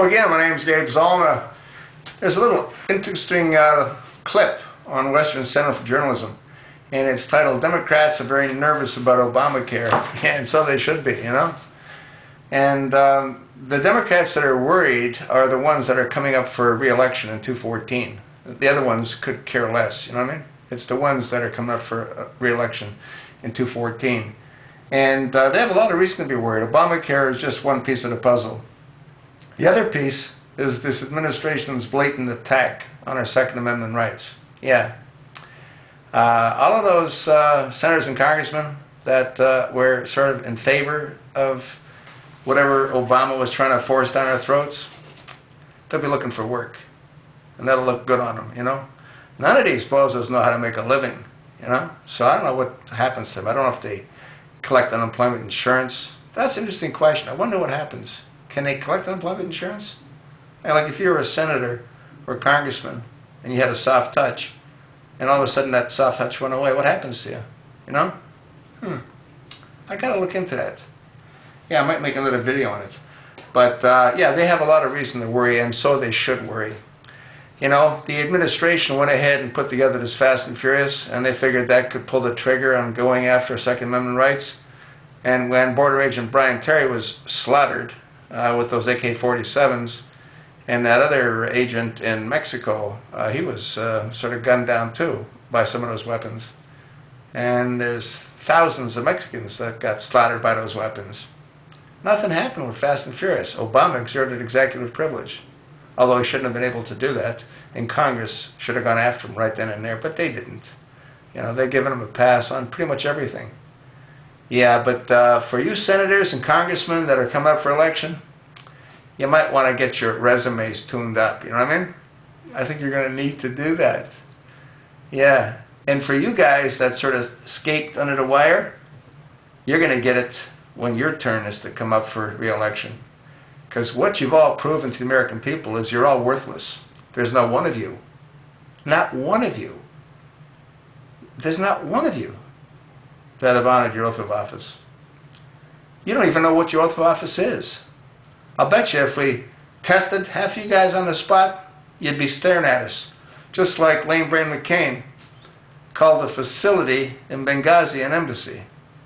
Again, my name is Gabe Zolna. There's a little interesting clip on Western Center for Journalism, and it's titled, "Democrats are very nervous about Obamacare," and so they should be, you know. And the Democrats that are worried are the ones that are coming up for re-election in 2014. The other ones could care less, you know what I mean? It's the ones that are coming up for re-election in 2014. And they have a lot of reason to be worried. Obamacare is just one piece of the puzzle. The other piece is this administration's blatant attack on our Second Amendment rights. Yeah. All of those senators and congressmen that were sort of in favor of whatever Obama was trying to force down our throats, they'll be looking for work. And that'll look good on them, you know. None of these bozos know how to make a living, you know. So I don't know what happens to them. I don't know if they collect unemployment insurance. That's an interesting question. I wonder what happens. Can they collect unemployment insurance? And like if you were a senator or a congressman and you had a soft touch, and all of a sudden that soft touch went away, what happens to you? You know? I gotta look into that. Yeah, I might make another video on it. But yeah, they have a lot of reason to worry, and so they should worry. You know, the administration went ahead and put together this Fast and Furious, and they figured that could pull the trigger on going after Second Amendment rights. And when Border Agent Brian Terry was slaughtered with those AK-47s, and that other agent in Mexico, he was sort of gunned down too by some of those weapons. And there's thousands of Mexicans that got slaughtered by those weapons. Nothing happened with Fast and Furious. Obama exerted executive privilege, although he shouldn't have been able to do that, and Congress should have gone after him right then and there, but they didn't. You know, they've given him a pass on pretty much everything. Yeah, but for you senators and congressmen that are coming up for election, you might want to get your resumes tuned up, you know what I mean? I think you're going to need to do that. Yeah, and for you guys that sort of escaped under the wire, you're going to get it when your turn is to come up for re-election. Because what you've all proven to the American people is you're all worthless. There's not one of you. Not one of you. There's not one of you that have honored your oath of office. You don't even know what your oath of office is. I'll bet you if we tested half you guys on the spot, you'd be staring at us. Just like Lane Brain McCain called the facility in Benghazi an embassy.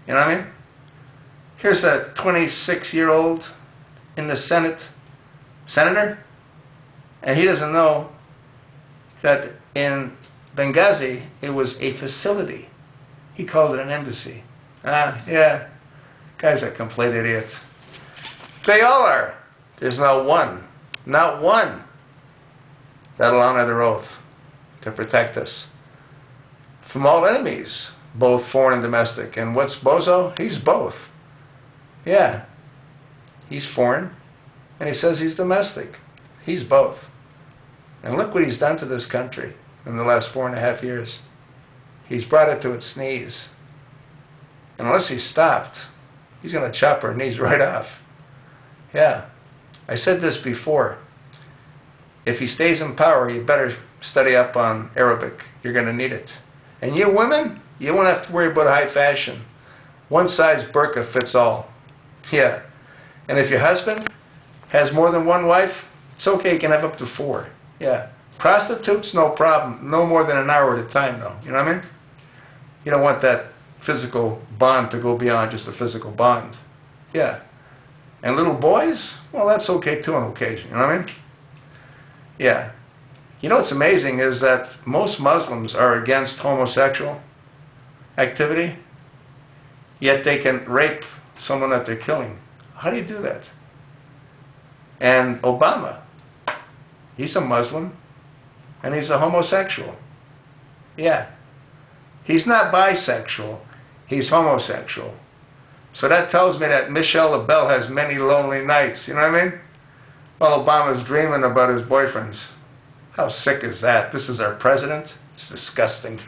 You know what I mean? Here's a 26-year-old in the Senate, senator, and he doesn't know that in Benghazi it was a facility. He called it an embassy. Yeah, guys are complete idiots. They all are. There's not one that'll honor their oath to protect us from all enemies, both foreign and domestic. And what's Bozo? He's both. Yeah. He's foreign, and he says he's domestic. He's both. And look what he's done to this country in the last 4.5 years. He's brought it to its knees. And unless he's stopped, he's going to chop our knees right off. Yeah. I said this before. If he stays in power, you better study up on Arabic. You're going to need it. And you women, you won't have to worry about high fashion. One size burqa fits all. Yeah. And if your husband has more than one wife, it's okay, you can have up to 4. Yeah. Prostitutes, no problem. No more than an hour at a time, though. You know what I mean? You don't want that physical bond to go beyond just a physical bond. Yeah. And little boys, well, that's okay, too, on occasion. You know what I mean? Yeah. You know what's amazing is that most Muslims are against homosexual activity, yet they can rape someone that they're killing. How do you do that? And Obama, he's a Muslim, and he's a homosexual. Yeah. He's not bisexual, he's homosexual. So that tells me that Michelle LaBelle has many lonely nights, you know what I mean? Well, Obama's dreaming about his boyfriends. How sick is that? This is our president? It's disgusting.